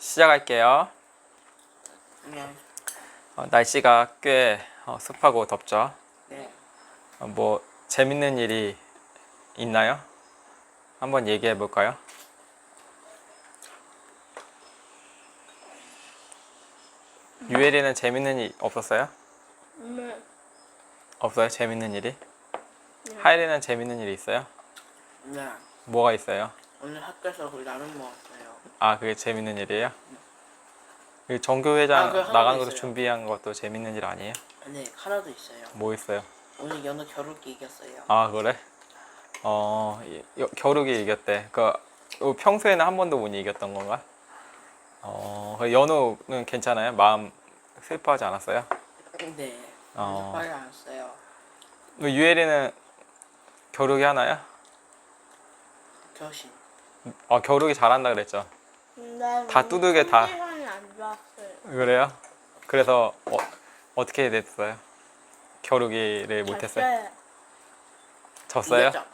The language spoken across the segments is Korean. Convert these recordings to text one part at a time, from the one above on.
시작할게요. 네. 날씨가 꽤 습하고 덥죠. 네. 뭐 재밌는 일이 있나요? 한번 얘기해 볼까요? 유엘이는 재밌는 일 없었어요? 네. 없어요? 재밌는 일이? 하엘이는 재밌는 일이 있어요? 네. 뭐가 있어요? 오늘 학교에서 라면 먹었어요. 아, 그게 재밌는 일이에요? 그 정교회장 그거 하나도 나가는 것도 있어요. 준비한 것도 재밌는 일 아니에요? 네, 하나도 있어요. 뭐 있어요? 오늘 연어 겨루기 이겼어요. 아, 그래? 겨루기 이겼대. 평소에는 한 번도 못 이겼던 건가? 연우는 괜찮아요? 마음 슬퍼하지 않았어요? 네. 어. 화를 안 써요. 유엘이는 겨루기 하나요? 교신. 겨루기 잘한다 그랬죠? 근데 다 두들겨 다. 컨디션이 안 좋았어요. 그래요? 그래서 어떻게 됐어요? 겨루기를 못했어요? 졌어요? 이겼죠?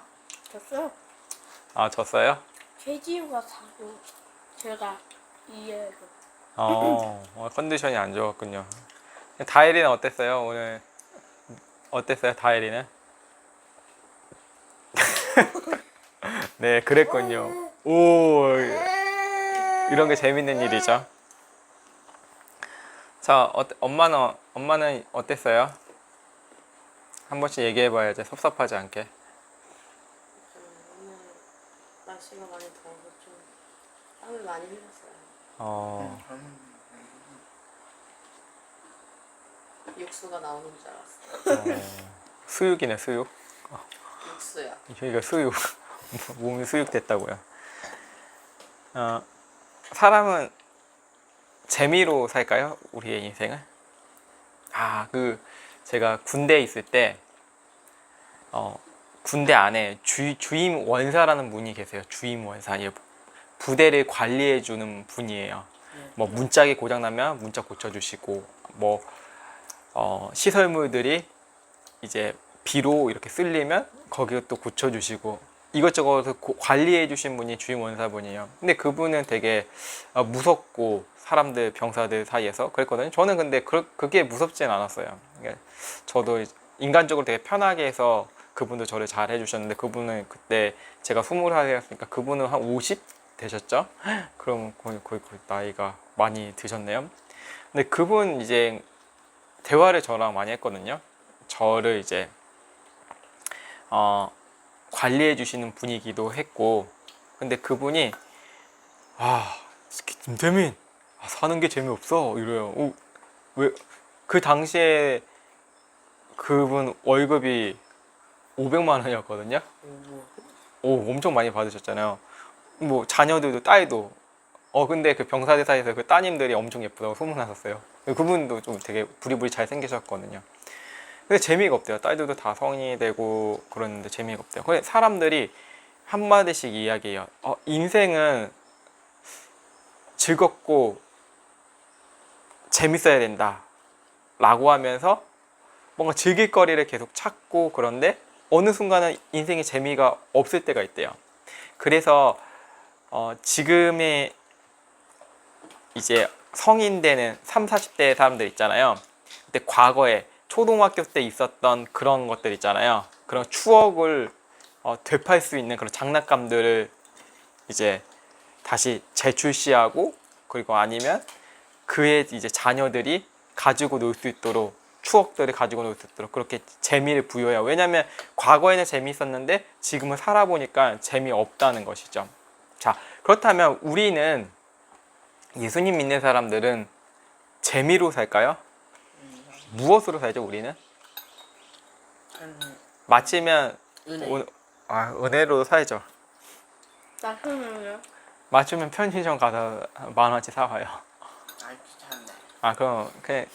졌어요. 아, 졌어요? 최지우가 사고 제가 2회로. 컨디션이 안 좋았군요. 다혜리는 어땠어요? 오늘 어땠어요? 다혜리는? 네, 그랬군요. 오, 이런 게 재밌는 일이죠. 자, 엄마는 어땠어요? 한 번씩 얘기해봐야지, 섭섭하지 않게. 오늘 날씨가 많이 더워서 좀 땀을 많이 흘렸어요. 육수가 나오는 줄 알았어요. 수육이네, 수육. 육수요. 이거 수육. 몸이 수육됐다고요. 사람은 재미로 살까요? 우리의 인생을? 제가 군대에 있을 때, 군대 안에 주임 원사라는 분이 계세요. 주임 원사. 부대를 관리해주는 분이에요. 뭐 문짝이 고장나면 문짝 고쳐주시고, 시설물들이 이제 비로 이렇게 쓸리면 거기 또 고쳐주시고, 이것저것 관리해 주신 분이 주임 원사분이에요. 근데 그분은 되게 무섭고 사람들 병사들 사이에서 그랬거든요. 저는 근데 그게 무섭진 않았어요. 그러니까 저도 인간적으로 되게 편하게 해서 그분도 저를 잘 해주셨는데, 그분은 그때 제가 20살이었으니까 그분은 한 50 되셨죠? 그럼 거의 나이가 많이 드셨네요. 근데 그분 이제 대화를 저랑 많이 했거든요. 저를 이제 관리해 주시는 분이기도 했고, 근데 그분이 김태민 사는 게 재미없어 이래요. 왜? 그 당시에 그분 월급이 500만 원이었거든요. 엄청 많이 받으셨잖아요. 뭐 자녀들도 딸도. 근데 그 병사들 사이에서 그 따님들이 엄청 예쁘다고 소문났었어요. 그분도 좀 되게 부리부리 잘 생기셨거든요. 근데 재미가 없대요. 딸들도 다 성인이 되고 그러는데 재미가 없대요. 근데 사람들이 한마디씩 이야기해요. 인생은 즐겁고 재밌어야 된다 라고 하면서 뭔가 즐길 거리를 계속 찾고, 그런데 어느 순간은 인생의 재미가 없을 때가 있대요. 그래서 지금의 이제 성인 되는 30, 40대 사람들 있잖아요. 근데 과거에 초등학교 때 있었던 그런 것들 있잖아요. 그런 추억을 되팔 수 있는 그런 장난감들을 이제 다시 재출시하고, 그리고 아니면 그의 이제 자녀들이 가지고 놀 수 있도록, 추억들을 가지고 놀 수 있도록 그렇게 재미를 부여해요. 왜냐하면 과거에는 재미있었는데 지금은 살아보니까 재미없다는 것이죠. 자, 그렇다면 우리는, 예수님 믿는 사람들은 재미로 살까요? 무엇으로 살죠, 우리는? 맞히면 은혜. 은혜로 살죠. 나서는요? 맞추면 편의점 가서 10,000원치 사와요. 귀찮네. 그럼 그냥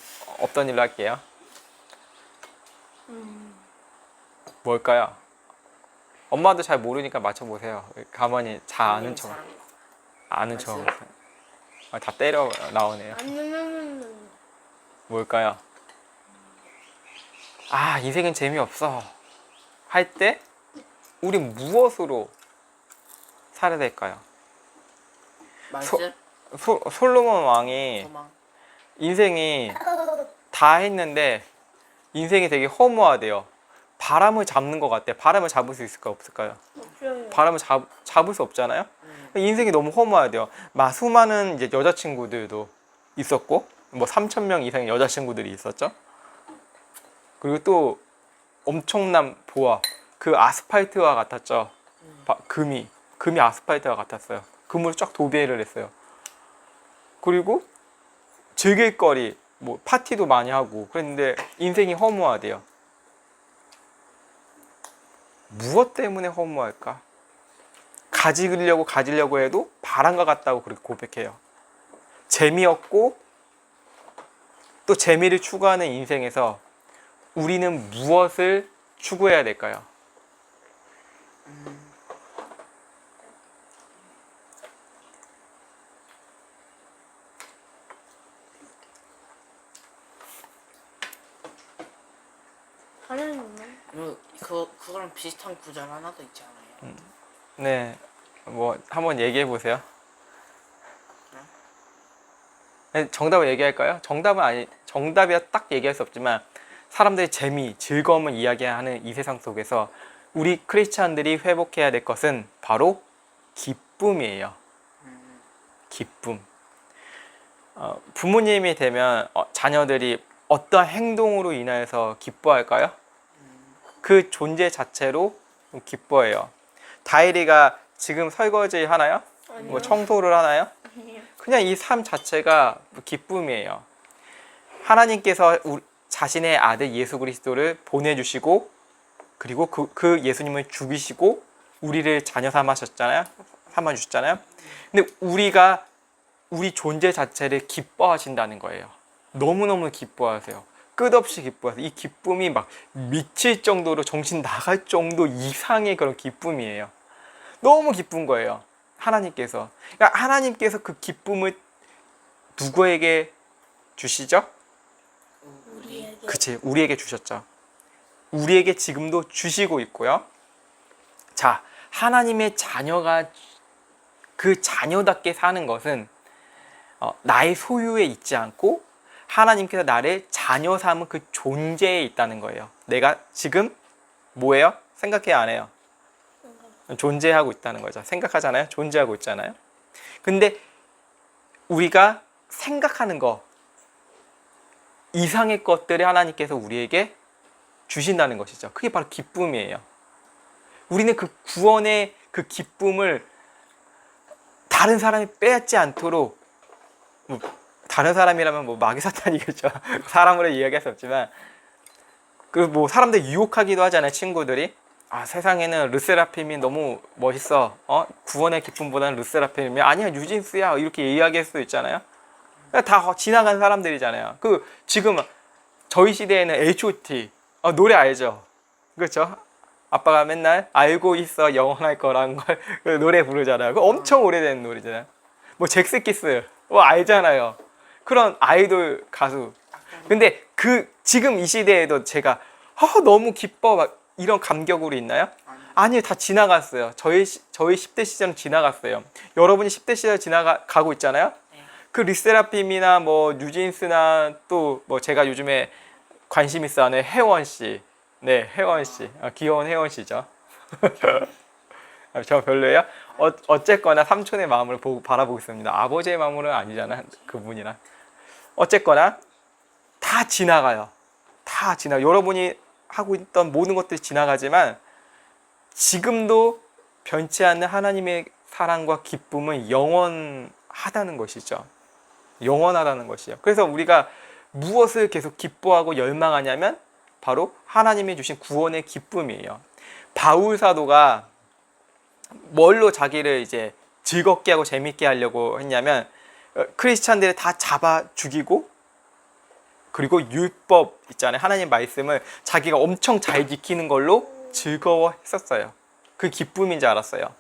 없던 일로 할게요. 뭘까요? 엄마도 잘 모르니까 맞춰보세요. 가만히 잘 아는 척. 아는 척. 다 때려 나오네요. 뭘까요? 인생은 재미없어 할 때 우리 무엇으로 살아야 될까요? 말씀? 솔로몬 왕이 도망. 인생이 다 했는데 인생이 되게 허무하대요. 바람을 잡는 것 같대. 바람을 잡을 수 있을까 없을까요? 없어요. 바람을 잡을 수 없잖아요. 인생이 너무 허무하대요. 수많은 이제 여자친구들도 있었고 뭐 3,000명 이상의 여자친구들이 있었죠. 그리고 또 엄청난 보아, 그 아스팔트와 같았죠. 금이 아스팔트와 같았어요. 금으로 쫙 도배를 했어요. 그리고 즐길 거리, 뭐 파티도 많이 하고 그랬는데 인생이 허무하대요. 무엇 때문에 허무할까? 가지려고 해도 바람과 같다고 그렇게 고백해요. 재미없고 또 재미를 추구하는 인생에서 우리는 무엇을 추구해야 될까요? 하나님은 그거랑 비슷한 구절 하나 더 있지 않아요? 네, 뭐 한번 얘기해 보세요. 네, 정답을 얘기할까요? 정답이야 딱 얘기할 수 없지만 사람들의 재미, 즐거움을 이야기하는 이 세상 속에서 우리 크리스찬들이 회복해야 될 것은 바로 기쁨이에요. 기쁨. 부모님이 되면 자녀들이 어떤 행동으로 인하여서 기뻐할까요? 그 존재 자체로 기뻐해요. 다이리가 지금 설거지 하나요? 아니요. 뭐 청소를 하나요? 아니요. 그냥 이 삶 자체가 기쁨이에요. 하나님께서 자신의 아들 예수 그리스도를 보내주시고 그리고 그 예수님을 죽이시고 우리를 자녀 삼아주셨잖아요. 근데 우리 존재 자체를 기뻐하신다는 거예요. 너무너무 기뻐하세요. 끝없이 기뻐하세요. 이 기쁨이 막 미칠 정도로 정신 나갈 정도 이상의 그런 기쁨이에요. 너무 기쁜 거예요. 하나님께서. 그러니까 하나님께서 그 기쁨을 누구에게 주시죠? 우리에게. 그치, 우리에게 주셨죠. 우리에게 지금도 주시고 있고요. 자, 하나님의 자녀가 그 자녀답게 사는 것은 나의 소유에 있지 않고 하나님께서 나를 자녀 삼은 그 존재에 있다는 거예요. 내가 지금 뭐예요? 생각해야 안 해요. 존재하고 있다는 거죠. 생각하잖아요. 존재하고 있잖아요. 근데 우리가 생각하는 거 이상의 것들을 하나님께서 우리에게 주신다는 것이죠. 그게 바로 기쁨이에요. 우리는 그 구원의 그 기쁨을 다른 사람이 빼앗지 않도록, 다른 사람이라면 뭐 마귀사탄이겠죠. 사람으로 이야기할 수 없지만, 뭐 사람들 유혹하기도 하잖아요. 친구들이. 세상에는 르세라핌이 너무 멋있어. 구원의 기쁨보다는 르세라핌이 아니야, 뉴진스야. 이렇게 이야기할 수도 있잖아요. 다 지나간 사람들이잖아요. 지금 저희 시대에는 H.O.T. 노래 알죠? 그렇죠? 아빠가 맨날 알고 있어 영원할 거라는 걸 노래 부르잖아요. 엄청 오래된 노래잖아요. 뭐 잭스키스 알잖아요. 그런 아이돌 가수. 근데 지금 이 시대에도 제가 너무 기뻐 막 이런 감격으로 있나요? 아니요, 다 지나갔어요. 저희 10대 시절은 지나갔어요. 여러분이 10대 시절 지나가고 있잖아요. 그 르세라핌이나 뭐 뉴진스나 또 뭐 제가 요즘에 관심 있어 하는 혜원 씨. 네, 혜원 씨. 귀여운 혜원 씨죠. 저 별로예요? 어쨌거나 삼촌의 마음을 바라보겠습니다. 아버지의 마음은 아니잖아, 그분이랑. 어쨌거나 다 지나가요. 다 지나가요. 여러분이 하고 있던 모든 것들이 지나가지만 지금도 변치 않는 하나님의 사랑과 기쁨은 영원하다는 것이죠. 영원하다는 것이요. 그래서 우리가 무엇을 계속 기뻐하고 열망하냐면 바로 하나님이 주신 구원의 기쁨이에요. 바울 사도가 뭘로 자기를 이제 즐겁게 하고 재밌게 하려고 했냐면 크리스찬들을 다 잡아 죽이고 그리고 율법 있잖아요. 하나님 말씀을 자기가 엄청 잘 지키는 걸로 즐거워했었어요. 그 기쁨인 줄 알았어요.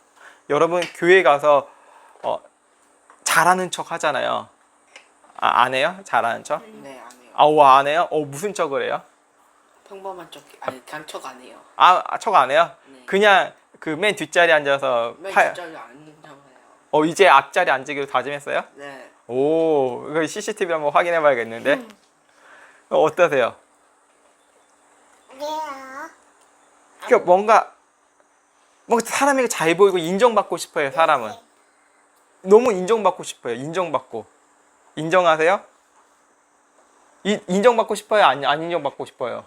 여러분 교회 가서 잘하는 척 하잖아요. 안 해요? 잘하는 척? 네, 안 해요. 안 해요? 무슨 척을 해요? 평범한 척, 단척 안 해요. 척 안 해요? 네. 그냥 그 맨 뒷자리에 앉아서 맨 뒷자리 안 잡아요. 이제 앞자리 앉기로 다짐했어요? 네. 오, 이거 CCTV 한번 확인해 봐야겠는데. 어떠세요? 그러니까 뭔가 사람이 잘 보이고 인정받고 싶어요. 사람은 너무 인정받고 싶어요. 인정받고. 인정하세요? 인정받고 싶어요? 안 인정받고 싶어요?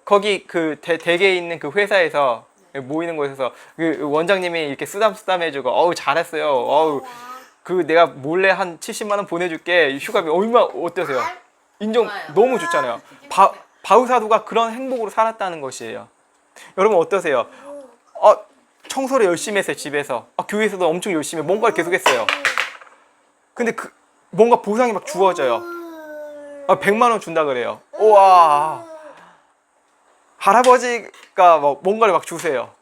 거기 그 댁에 있는 그 회사에서 모이는 곳에서 그 원장님이 이렇게 쓰담쓰담 해주고 어우 잘했어요. 어우 그 내가 몰래 한 70만 원 보내줄게. 휴가비 얼마 어떠세요? 인정 너무 좋잖아요. 바우사도가 그런 행복으로 살았다는 것이에요. 여러분 어떠세요? 청소를 열심히 했어요. 집에서. 교회에서도 엄청 열심히 뭔가를 계속 했어요. 근데 그 뭔가 보상이 막 주어져요. 100만 원 준다 그래요. 우와. 할아버지가 뭔가를 막 주세요.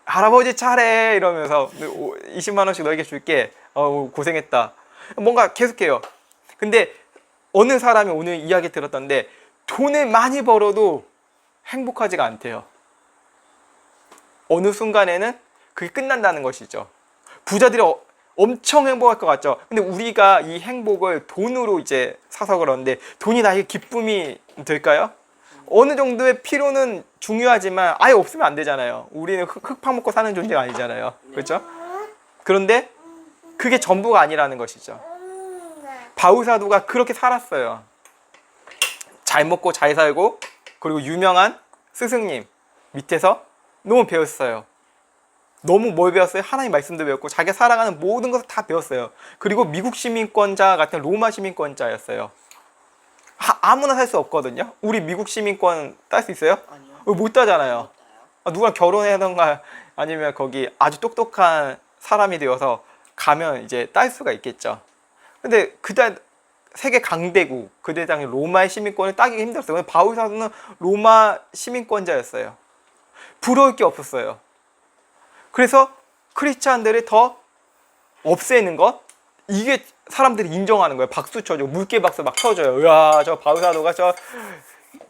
할아버지 차례 이러면서 20만 원씩 너에게 줄게. 고생했다. 뭔가 계속해요. 근데 어느 사람이 오늘 이야기 들었던데 돈을 많이 벌어도 행복하지가 않대요. 어느 순간에는 그게 끝난다는 것이죠. 부자들이 엄청 행복할 것 같죠. 근데 우리가 이 행복을 돈으로 이제 사서 그러는데 돈이 나에게 기쁨이 될까요? 어느 정도의 필요는 중요하지만 아예 없으면 안 되잖아요. 우리는 흙 파먹고 사는 존재가 아니잖아요. 그렇죠? 그런데 그게 전부가 아니라는 것이죠. 바우사도가 그렇게 살았어요. 잘 먹고 잘 살고 그리고 유명한 스승님 밑에서 너무 배웠어요. 너무 뭘 배웠어요? 하나님 말씀도 배웠고 자기가 살아가는 모든 것을 다 배웠어요. 그리고 미국 시민권자 같은 로마 시민권자였어요. 아무나 살 수 없거든요. 우리 미국 시민권 딸 수 있어요? 아니요. 못 따잖아요. 못 따요. 누가 결혼하던가 아니면 거기 아주 똑똑한 사람이 되어서 가면 이제 딸 수가 있겠죠. 근데 그때 세계 강대국 그때 당시 로마의 시민권을 따기가 힘들었어요. 근데 바울사도는 로마 시민권자였어요. 부러울 게 없었어요. 그래서 크리스찬들을 더 없애는 것, 이게 사람들이 인정하는 거예요. 박수 쳐줘. 물개 박수 막 쳐줘요. 야, 저 바울사도가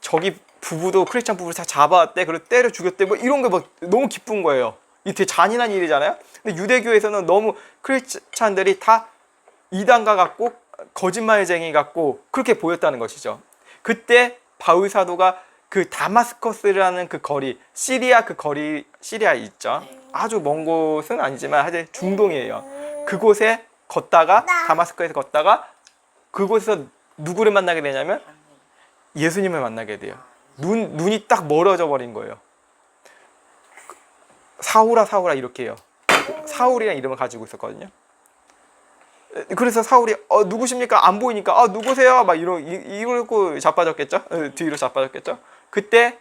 저기 부부도 크리스찬 부부를 다 잡아왔대. 그리고 때려 죽였대. 뭐 이런 게 막 너무 기쁜 거예요. 이게 되게 잔인한 일이잖아요. 근데 유대교에서는 너무 크리스찬들이 다 이단가 같고 거짓말쟁이 같고 그렇게 보였다는 것이죠. 그때 바울사도가 그 다마스커스라는 그 거리, 시리아 그 거리, 시리아 있죠. 아주 먼 곳은 아니지만 하여튼 중동이에요. 그곳에 걷다가 다마스커에서 걷다가 그곳에서 누구를 만나게 되냐면 예수님을 만나게 돼요. 눈이 딱 멀어져 버린 거예요. 사울아 사울아 이렇게 해요. 사울이라는 이름을 가지고 있었거든요. 그래서 사울이 누구십니까? 안 보이니까 누구세요? 막 이러고 자빠졌겠죠? 뒤로 자빠졌겠죠? 그때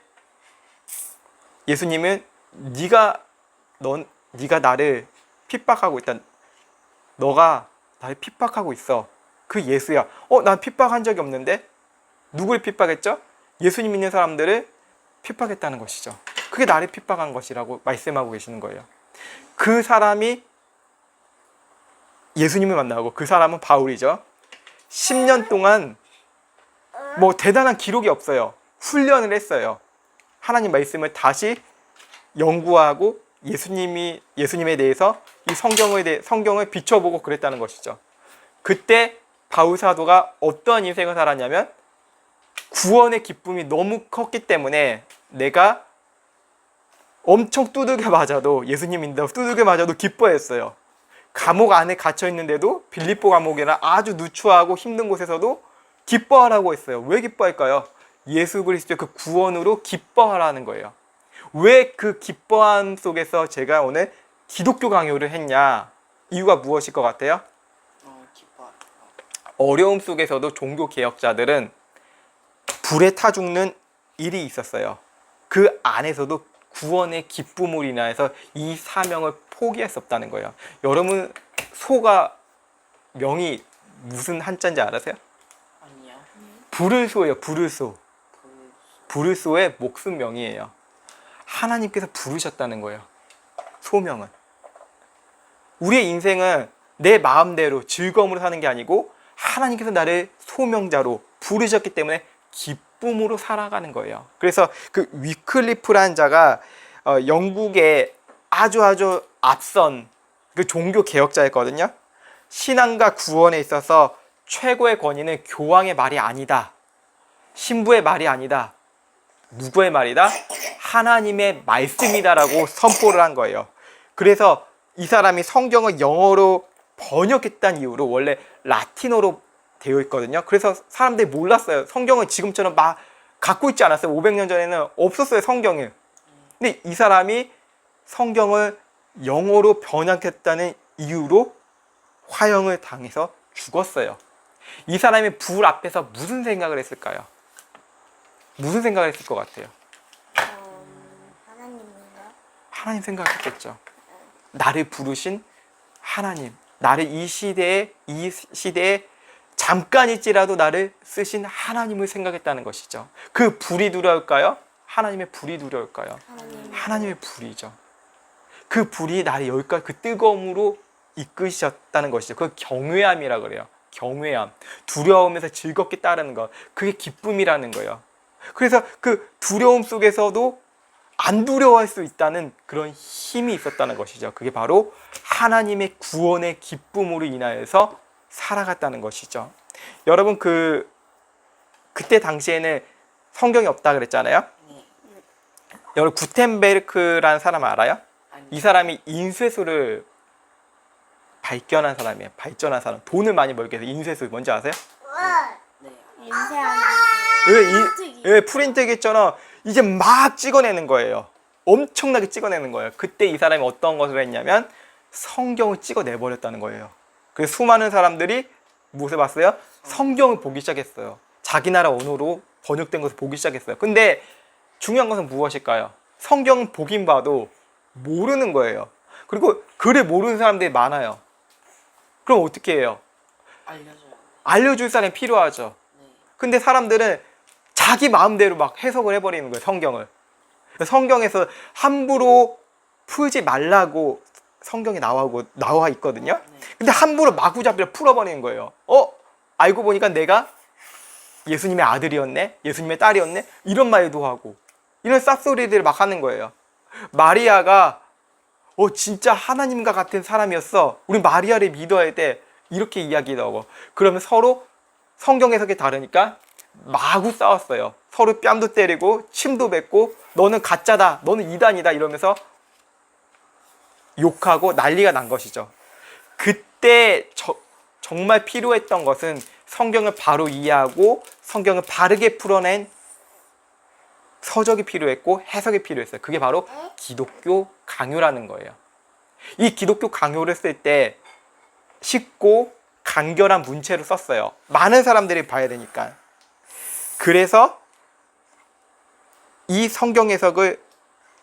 예수님은 네가 나를 핍박하고 있다. 너가 나를 핍박하고 있어. 그 예수야. 난 핍박한 적이 없는데? 누구를 핍박했죠? 예수님 믿는 사람들을 핍박했다는 것이죠. 그게 나를 핍박한 것이라고 말씀하고 계시는 거예요. 그 사람이 예수님을 만나고 그 사람은 바울이죠. 10년 동안 뭐 대단한 기록이 없어요. 훈련을 했어요. 하나님 말씀을 다시 연구하고 예수님에 대해서 이 성경을 비춰보고 그랬다는 것이죠. 그때 바울 사도가 어떤 인생을 살았냐면 구원의 기쁨이 너무 컸기 때문에 내가 엄청 두들겨 맞아도 예수님 믿는다고 두들겨 맞아도 기뻐했어요. 감옥 안에 갇혀 있는데도 빌립보 감옥이나 아주 누추하고 힘든 곳에서도 기뻐하라고 했어요. 왜 기뻐할까요? 예수 그리스도의 그 구원으로 기뻐하라는 거예요. 왜 그 기뻐함 속에서 제가 오늘 기독교 강요를 했냐? 이유가 무엇일 것 같아요? 기뻐. 어려움 속에서도 종교 개혁자들은 불에 타 죽는 일이 있었어요. 그 안에서도 구원의 기쁨으로 인하여서 이 사명을 포기할 수 없다는 거예요. 여러분 소가 명이 무슨 한자인지 알아세요? 아니요. 부르소예요. 부르소. 부르소의 목숨 명이에요. 하나님께서 부르셨다는 거예요. 소명은. 우리의 인생은 내 마음대로 즐거움으로 사는 게 아니고 하나님께서 나를 소명자로 부르셨기 때문에 기쁨으로 살아가는 거예요. 그래서 그 위클리프라는 자가 영국의 아주 앞선 그 종교 개혁자였거든요. 신앙과 구원에 있어서 최고의 권위는 교황의 말이 아니다. 신부의 말이 아니다. 누구의 말이다? 하나님의 말씀이다라고 선포를 한 거예요. 그래서 이 사람이 성경을 영어로 번역했다는 이유로 원래 라틴어로 되어 있거든요. 그래서 사람들이 몰랐어요. 성경은 지금처럼 막 갖고 있지 않았어요. 500년 전에는 없었어요, 성경이. 근데 이 사람이 성경을 영어로 번역했다는 이유로 화형을 당해서 죽었어요. 이 사람이 불 앞에서 무슨 생각을 했을까요? 무슨 생각을 했을 것 같아요? 하나님인가? 하나님 생각했겠죠. 나를 부르신 하나님, 나를 이 시대에 잠깐일지라도 나를 쓰신 하나님을 생각했다는 것이죠. 그 불이 두려울까요? 하나님의 불이 두려울까요? 하나님의 불이죠. 그 불이 나를 여기까지 그 뜨거움으로 이끄셨다는 것이죠. 그 경외함이라 그래요. 경외함, 두려움에서 즐겁게 따르는 것, 그게 기쁨이라는 거예요. 그래서 그 두려움 속에서도 안 두려워할 수 있다는 그런 힘이 있었다는 것이죠. 그게 바로 하나님의 구원의 기쁨으로 인하여서 살아갔다는 것이죠. 여러분 그때 당시에는 성경이 없다 그랬잖아요. 네. 여러분 구텐베르크라는 사람 알아요? 아니. 이 사람이 인쇄소를 발견한 사람이에요. 발전한 사람. 돈을 많이 벌게 해서 인쇄소 뭔지 아세요? 네. 인쇄하는 왜 프린트기처럼 이제 막 찍어내는 거예요. 엄청나게 찍어내는 거예요. 그때 이 사람이 어떤 것을 했냐면 성경을 찍어내버렸다는 거예요. 그래서 수많은 사람들이 무엇을 봤어요? 성경을 보기 시작했어요. 자기 나라 언어로 번역된 것을 보기 시작했어요. 근데 중요한 것은 무엇일까요? 성경은 보긴 봐도 모르는 거예요. 그리고 글을 모르는 사람들이 많아요. 그럼 어떻게 해요? 알려줘요. 알려줄 사람이 필요하죠. 네. 근데 사람들은 자기 마음대로 막 해석을 해버리는 거예요, 성경을. 성경에서 함부로 풀지 말라고 성경에 나와 있거든요. 근데 함부로 마구잡이로 풀어버리는 거예요. 알고 보니까 내가 예수님의 아들이었네? 예수님의 딸이었네? 이런 말도 하고 이런 쌉소리들을 막 하는 거예요. 마리아가 진짜 하나님과 같은 사람이었어. 우리 마리아를 믿어야 돼. 이렇게 이야기도 하고. 그러면 서로 성경 해석이 다르니까 마구 싸웠어요. 서로 뺨도 때리고 침도 뱉고 너는 가짜다. 너는 이단이다. 이러면서 욕하고 난리가 난 것이죠. 그때 정말 필요했던 것은 성경을 바로 이해하고 성경을 바르게 풀어낸 서적이 필요했고 해석이 필요했어요. 그게 바로 기독교 강요라는 거예요. 이 기독교 강요를 쓸 때 쉽고 간결한 문체로 썼어요. 많은 사람들이 봐야 되니까. 그래서 이 성경 해석을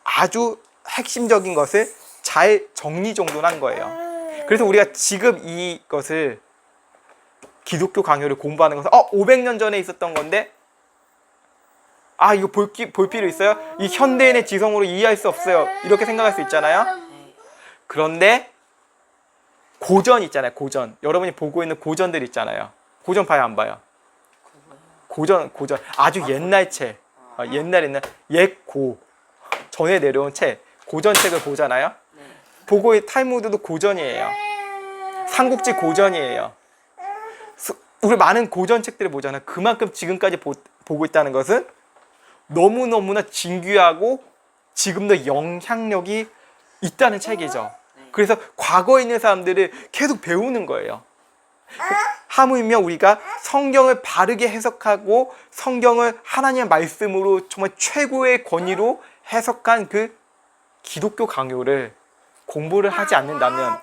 아주 핵심적인 것을 잘 정리정돈한 거예요. 그래서 우리가 지금 이것을 기독교 강요를 공부하는 것은 500년 전에 있었던 건데 이거 볼 필요 있어요? 이 현대인의 지성으로 이해할 수 없어요. 이렇게 생각할 수 있잖아요. 그런데 고전 있잖아요. 고전. 여러분이 보고 있는 고전들 있잖아요. 고전 봐요, 안 봐요? 고전. 아주 옛날 책. 옛날 옛고 전에 내려온 책. 고전 책을 보잖아요. 보고 탈무드도 고전이에요. 삼국지 고전이에요. 우리 많은 고전 책들을 보잖아요. 그만큼 지금까지 보고 있다는 것은 너무너무나 진귀하고 지금도 영향력이 있다는 책이죠. 그래서 과거에 있는 사람들을 계속 배우는 거예요. 하물며 우리가 성경을 바르게 해석하고 성경을 하나님의 말씀으로 정말 최고의 권위로 해석한 그 기독교 강요를 공부를 하지 않는다면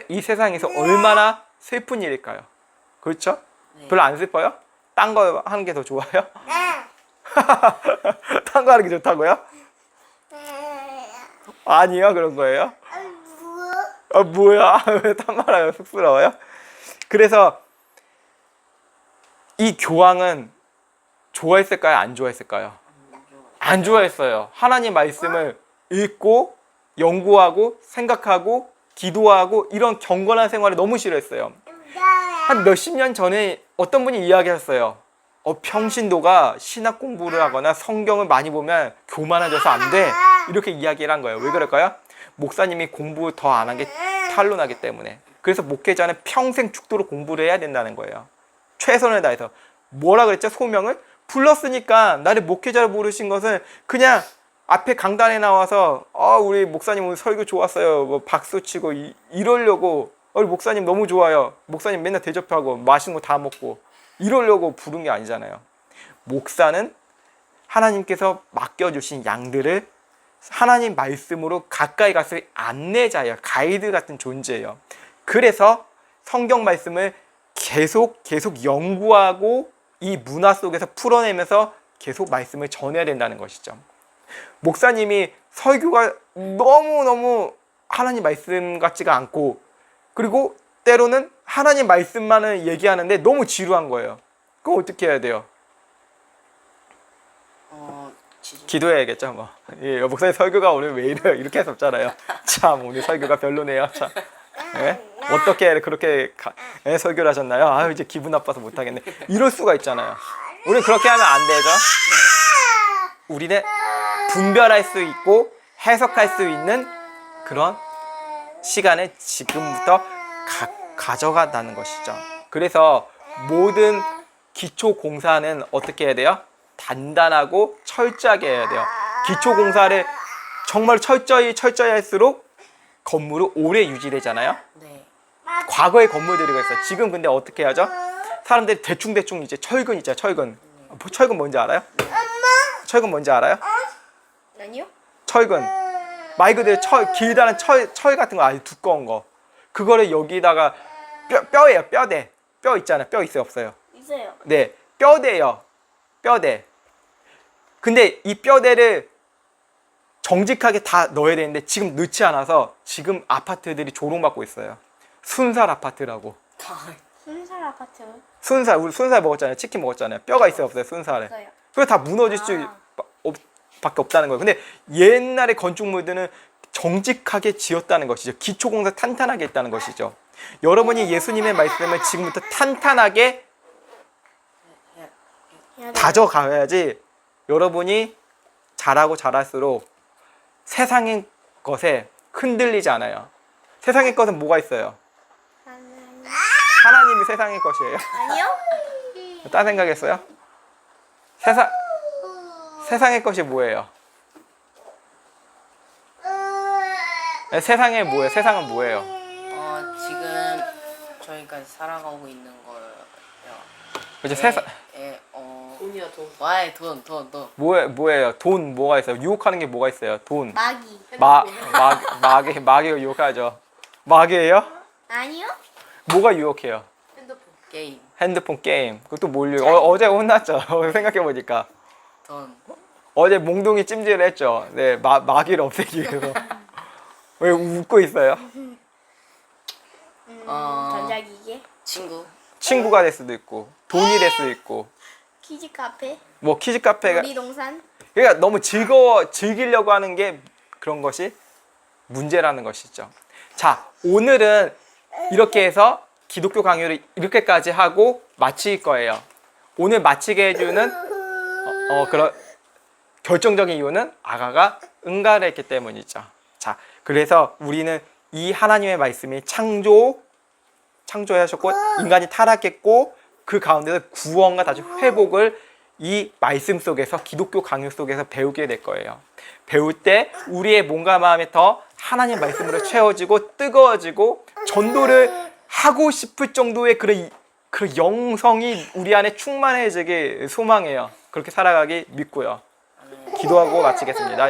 이 세상에서 얼마나 슬픈 일일까요? 그렇죠? 별로 안 슬퍼요? 딴 거 하는 게 더 좋아요? 딴 거 하는 게 좋다고요? 아니요, 그런 거예요? 뭐야? 왜 딴 말하면 쑥스러워요? 그래서 이 교황은 좋아했을까요? 안 좋아했을까요? 안 좋아했어요. 하나님 말씀을 읽고 연구하고 생각하고 기도하고 이런 경건한 생활을 너무 싫어했어요. 한 몇십 년 전에 어떤 분이 이야기했어요. 평신도가 신학 공부를 하거나 성경을 많이 보면 교만해져서 안 돼. 이렇게 이야기를 한 거예요. 왜 그럴까요? 목사님이 공부 더 안 한 게 탄로나기 때문에. 그래서 목회자는 평생 죽도록 공부를 해야 된다는 거예요. 최선을 다해서. 뭐라 그랬죠? 소명을? 불렀으니까 나를 목회자로 부르신 것은 그냥 앞에 강단에 나와서 우리 목사님 오늘 설교 좋았어요. 뭐 박수 치고 이러려고 우리 목사님 너무 좋아요. 목사님 맨날 대접하고 맛있는 거 다 먹고 이러려고 부른 게 아니잖아요. 목사는 하나님께서 맡겨주신 양들을 하나님 말씀으로 가까이 가서 안내자예요. 가이드 같은 존재예요. 그래서 성경 말씀을 계속 연구하고 이 문화 속에서 풀어내면서 계속 말씀을 전해야 된다는 것이죠. 목사님이 설교가 너무너무 하나님 말씀 같지가 않고 그리고 때로는 하나님 말씀만을 얘기하는데 너무 지루한 거예요. 그럼 어떻게 해야 돼요? 기도해야겠죠. 뭐. 예, 목사님 설교가 오늘 왜 이래요? 이렇게 할 수 없잖아요. 참 오늘 설교가 별로네요. 참. 예? 어떻게 그렇게 설교를 하셨나요? 아유 이제 기분 나빠서 못하겠네. 이럴 수가 있잖아요. 우리 그렇게 하면 안 되죠. 우리는 분별할 수 있고 해석할 수 있는 그런 시간을 지금부터 가져간다는 것이죠. 그래서 모든 기초 공사는 어떻게 해야 돼요? 단단하고 철저하게 해야 돼요. 기초 공사를 정말 철저히 할수록 건물은 오래 유지되잖아요. 네. 과거의 건물들이 그랬어요. 지금 근데 어떻게 하죠? 사람들이 대충 이제 철근 있잖아요. 철근. 철근 뭔지 알아요? 철근 뭔지 알아요? 아니요? 철근. 말 그대로 길다란 철 같은 거 아주 두꺼운 거. 그거를 여기다가 뼈예요. 뼈대. 뼈 있잖아요. 뼈 있어요? 없어요? 있어요. 네. 뼈대요. 뼈대. 근데 이 뼈대를 정직하게 다 넣어야 되는데 지금 넣지 않아서 지금 아파트들이 조롱받고 있어요. 순살 아파트라고. 순살 아파트. 순살, 우리 순살 먹었잖아요. 치킨 먹었잖아요. 뼈가 있어요? 없어요? 순살에. 있어요. 그거 다 무너질 수밖에 없다는 거예요. 근데 옛날의 건축물들은 정직하게 지었다는 것이죠. 기초공사 탄탄하게 했다는 것이죠. 여러분이 예수님의 말씀을 지금부터 탄탄하게 해야 돼요. 다져가야지 여러분이 잘할수록 세상의 것에 흔들리지 않아요. 세상의 것은 뭐가 있어요? 하나님이 세상의 것이에요? 아니요? 딴 생각했어요? 세상의 것이 뭐예요? 세상에 뭐예요? 세상은 뭐예요? 지금 저희가 살아가고 있는 거예요. 그죠? 세상 돈이야 돈. 와의 돈. 뭐예요? 돈 뭐가 있어요? 유혹하는 게 뭐가 있어요? 돈. 마귀. 마귀가 유혹하죠. 마귀예요? 아니요? 뭐가 유혹해요? 핸드폰. 게임. 핸드폰 게임. 그것도 뭘 어제 혼났죠. 생각해 보니까 돈. 어제 몽둥이 찜질을 했죠. 네, 마귀를 없애기 위해서. 왜 웃고 있어요? 전자기기. 친구가 될 수도 있고 돈이 될 수도 있고 키즈 카페. 뭐 키즈 카페가 놀이동산. 그러니까 너무 즐기려고 하는 게 그런 것이 문제라는 것이죠. 자, 오늘은 이렇게 해서 기독교 강의를 이렇게까지 하고 마칠 거예요. 오늘 마치게 해주는 그런 결정적인 이유는 아가가 응가를 했기 때문이죠. 자, 그래서 우리는 이 하나님의 말씀이 창조하셨고 인간이 타락했고 그 가운데서 구원과 다시 회복을 이 말씀 속에서 기독교 강요 속에서 배우게 될 거예요. 배울 때 우리의 몸과 마음이 더 하나님 말씀으로 채워지고 뜨거워지고 전도를 하고 싶을 정도의 그런 영성이 우리 안에 충만해지길 소망해요. 그렇게 살아가기 믿고요. 기도하고 마치겠습니다.